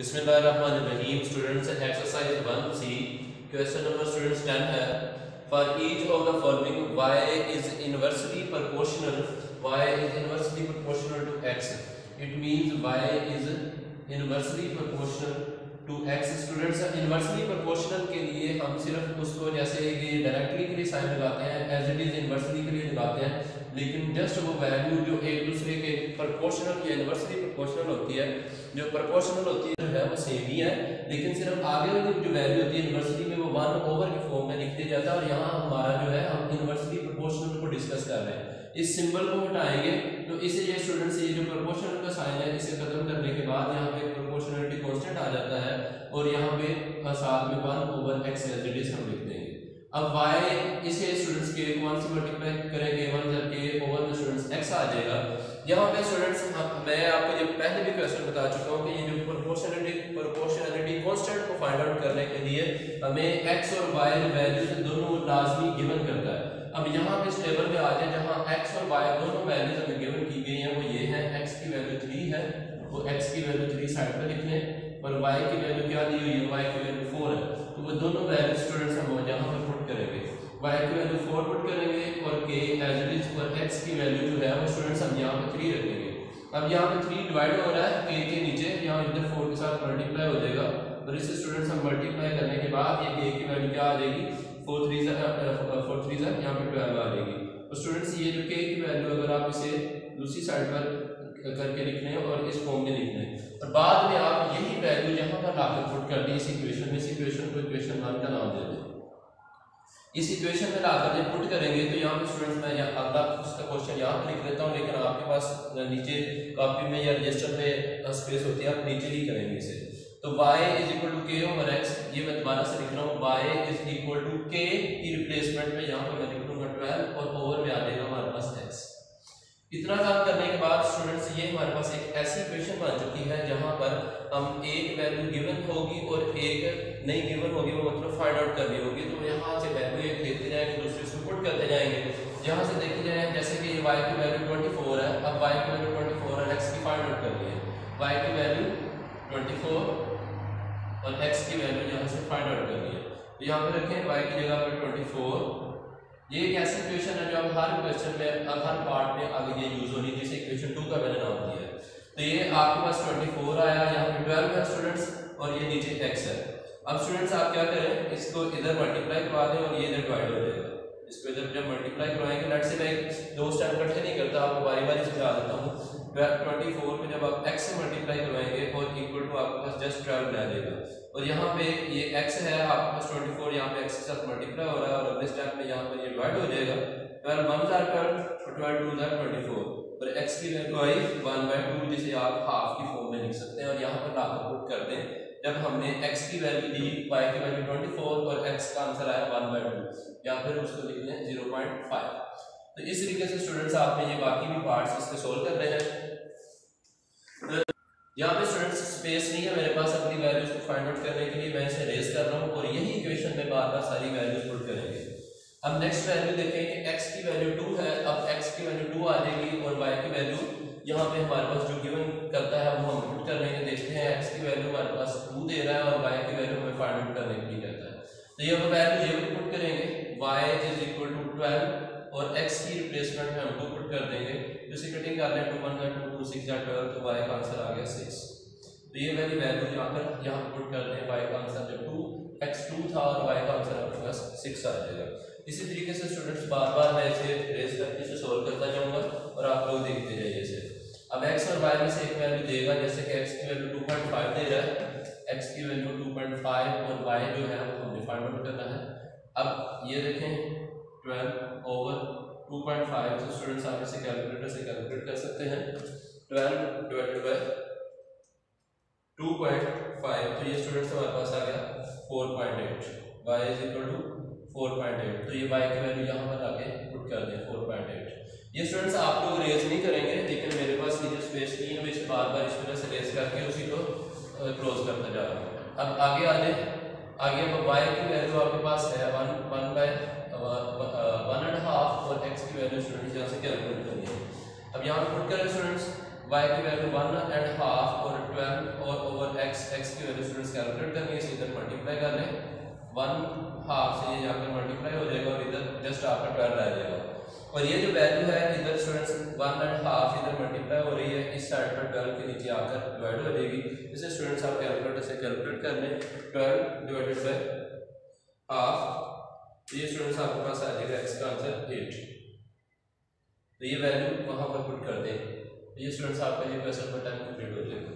बिस्मिल्लाहिर्रहमानिर्रहीम। Students, exercise 1C question number students 10 है। For each of the following y is inversely proportional to x। It means y is inversely proportional to x। Students, inversely proportional के लिए हम सिर्फ उसको जैसे कि directly के लिए साइन लगाते हैं, एज इट इज इनवर्सली के लिए लगाते हैं, लेकिन जस्ट वो वैल्यू जो एक दूसरे के प्रोपोर्शनल या इनवर्सली प्रोपोर्शनल होती है, जो प्रोपोर्शनल होती है वो सेम ही है, लेकिन सिर्फ आगे वाली जो वैल्यू होती है इनवर्सली में वो 1 ओवर के फॉर्म में लिख दिया जाता है। और यहाँ हमारा जो है हम इनवर्सली प्रोपोर्शनल को डिस्कस कर रहे हैं। इस सिंबल को हटाएंगे तो इसे ये स्टूडेंट्स ये जो प्रोपोर्शनल का साइन है इसे खत्म करने के बाद यहाँ पे प्रोपोर्शनलिटी कांस्टेंट आ जाता है और यहाँ पे साथ में 1 over x as it is हम लिख देंगे। अब y इसे स्टूडेंट्स के 1 से मल्टीप्लाई करेंगे 1 करके ओवर में स्टूडेंट्स x आ जाएगा। यहाँ पे स्टूडेंट्स मैं आपको ये पहले भी क्वेश्चन बता चुका हूँ कि ये जो प्रोपोर्शनलिटी कांस्टेंट को फाइंड आउट करने के लिए हमें x और y वैल्यूज दोनों लाजमी गिवन करता है। अब यहाँ पे इस टेबल में आ जाए जहाँ x और y दोनों वैल्यूज हमें गिवन की गई हैं, वो ये है x की वैल्यू 3 है, वो x की वैल्यू 3 साइड पे लिख लें, और y की वैल्यू क्या दी हुई है, y की वैल्यू 4 है। तो वो दोनों वैल्यू स्टूडेंट्स हम यहाँ पे पुट करेंगे, y की वैल्यू 4 पुट करेंगे और k एज इट इज और x की वैल्यू जो है वो स्टूडेंट्स हम यहाँ पे 3 रखेंगे। अब यहाँ पे 3 डिवाइड हो रहा है k के नीचे, यहाँ इधर 4 के साथ मल्टीप्लाई हो जाएगा और इसे स्टूडेंट्स हम मल्टीप्लाई करने के बाद ये k की वैल्यू क्या आ जाएगी, 4 3 यहाँ पे 12 आ जाएगी। तो स्टूडेंट्स ये जो k की वैल्यू अगर आप इसे दूसरी साइड पर करके लिख लें और इस फॉर्म में लिख लें और बाद में आप यही वैल्यू यहाँ पर लाकर पुट कर दी इस इक्वेशन में, इस इक्वेशन को इक्वेशन 1 का नाम दे दें। इस इक्वेशन में लाकर जब पुट करेंगे तो यहाँ पे स्टूडेंट्स मैं अगला उसका क्वेश्चन यहाँ पे लिख लेता हूँ, लेकिन आपके पास नीचे कॉपी में या रजिस्टर में स्पेस होती है, आप नीचे ही करेंगे इसे। तो y is equal to k over x, ये मैं दोबारा से लिख रहा हूँ, y is equal to k की रिप्लेसमेंट में यहाँ पर मैं लिख लूंगा 12 और ओवर में आ जाएगा हमारे पास x। इतना काम करने के बाद स्टूडेंट्स ये हमारे पास एक ऐसी इक्वेशन बन चुकी है जहां पर हम एक वैल्यू गिवन होगी और एक नहीं गिवन होगी, वो मतलब फाइंड आउट करनी होगी। तो यहाँ से वैल्यू एक देखते जाएंगे, दूसरे से पुट करते जाएंगे। यहाँ से देखी जाए जैसे कि y की वैल्यू 24 है, अब y की वैल्यू 24 और x की फाइंड आउट करनी है। y की वैल्यू 24 और x की वैल्यू यहाँ से फाइंड आउट करनी है। तो यहाँ पे रखें y की जगह पर 24। ये एक ऐसी इक्वेशन है जो अब हर क्वेश्चन में अब हर पार्ट में आगे ये यूज होनी है, जैसे इक्वेशन 2 का मैंने नाम दिया है। तो ये आपके पास 24 आया, यहाँ पे 12 है स्टूडेंट्स और ये नीचे x है। अब स्टूडेंट्स आप क्या करें, इसको इधर मल्टीप्लाई करवा दें और ये इधर डिवाइड हो जाएगा। इसको इधर जब मल्टीप्लाई करवाएंगे, लेट से मैं दो स्टेप इकट्ठे नहीं करता, आपको बारी बारी समझा देता हूँ। 24 में जब आप x से मल्टीप्लाई करवाएंगे और इक्वल टू आपके पास जस्ट 12 रह जाएगा और यहाँ पे ये x है आपके पास 24, यहाँ पे x के साथ मल्टीप्लाई हो रहा है और अगले स्टेप में यहाँ पर ये डिवाइड हो जाएगा। 12 1 are 12 और 12 2 are 24 और x की वैल्यू आई 1/2, जिसे आप हाफ की फॉर्म में लिख सकते हैं और यहाँ पर लाकर पुट कर दें। जब हमने x की वैल्यू दी, y की वैल्यू 24 और x का आंसर आया 1/2, या फिर उसको लिख लें 0.5। तो इस तरीके से स्टूडेंट्स आपने ये बाकी भी पार्ट्स इसके सोल्व कर रहे हैं। यहाँ पे स्टूडेंट्स स्पेस नहीं है मेरे पास अपनी वैल्यूज को फाइंड आउट करने के लिए, मैं इसे रेज कर रहा हूँ और यही इक्वेशन में बार बार सारी वैल्यूज पुट करेंगे। अब नेक्स्ट वैल्यू देखें कि x की वैल्यू 2 है, अब x की वैल्यू 2 आ जाएगी और y की वैल्यू यहाँ पे हमारे पास जो गिवन करता है वो हम पुट कर लेंगे। देखते हैं x की वैल्यू हमारे पास 2 दे रहा है और y की वैल्यू हमें फाइंड आउट करने के लिए कहता है। तो ये वैल्यू ये भी पुट करेंगे, y इज इक्वल टू 12 और x की रिप्लेसमेंट में हम 2 पुट कर देंगे। इसे कटिंग कर लें, 2 1 2 2 6 12, तो y का आंसर आ गया 6। तो ये वाली वैल्यू यहाँ पुट कर दें, y का आंसर जब 2x2 था और y का आंसर आपके पास 6 आ जाएगा। इसी तरीके से स्टूडेंट्स बार बार मैं इसे रेज करके इसे सोल्व करता जाऊंगा और आप लोग देखते जाइए इसे। अब x और y में से एक वैल्यू देगा, जैसे कि x की वैल्यू 2.5 दे रहा है, x की वैल्यू 2.5 और y जो है वो हमने फाइंड आउट करना है। अब ये देखें 12 ओवर 2.5, तो स्टूडेंट्स आप इसे कैलकुलेटर से कैलकुलेट कर सकते हैं। 12 डिवाइडेड बाय 2.5, तो ये स्टूडेंट्स हमारे पास आ गया 4.8, y इज इक्वल टू 4.8। तो ये y की वैल्यू यहाँ पर आके पुट कर दें 4.8। ये स्टूडेंट्स आप लोग रेज नहीं करेंगे, लेकिन मेरे पास नीचे स्पेस नहीं है, मैं इसे बार बार इस तरह से रेज करके उसी को क्लोज करता जा रहा हूँ। अब आगे आ जाए, आगे अब y की वैल्यू आपके पास है 1/1.5 और x की वैल्यू स्टूडेंट्स यहाँ से कैलकुलेट करनी है। अब यहाँ पुट करें स्टूडेंट्स, y की वैल्यू 1.5 और 12 और ओवर x, x की वैल्यू स्टूडेंट्स कैलकुलेट करनी है, इसे इधर मल्टीप्लाई कर लें, 1.5 से ये यहाँ पे मल्टीप्लाई हो जाएगा और इधर जस्ट आपका 12 आ जाएगा। और ये जो वैल्यू है इधर स्टूडेंट्स 1.5 इधर मल्टीप्लाई हो रही है, इस साइड पर 12 के नीचे आकर डिवाइड हो जाएगी। इसे स्टूडेंट्स आप कैलकुलेटर से कैलकुलेट कर लें, 12 डिवाइडेड बाय हाफ, ये स्टूडेंट्स आपके पास आ जाएगा x का आंसर 8। तो ये वैल्यू वहाँ पर पुट कर दें, ये स्टूडेंट्स आपका ये क्वेश्चन पर टाइम कंप्लीट हो जाएगा।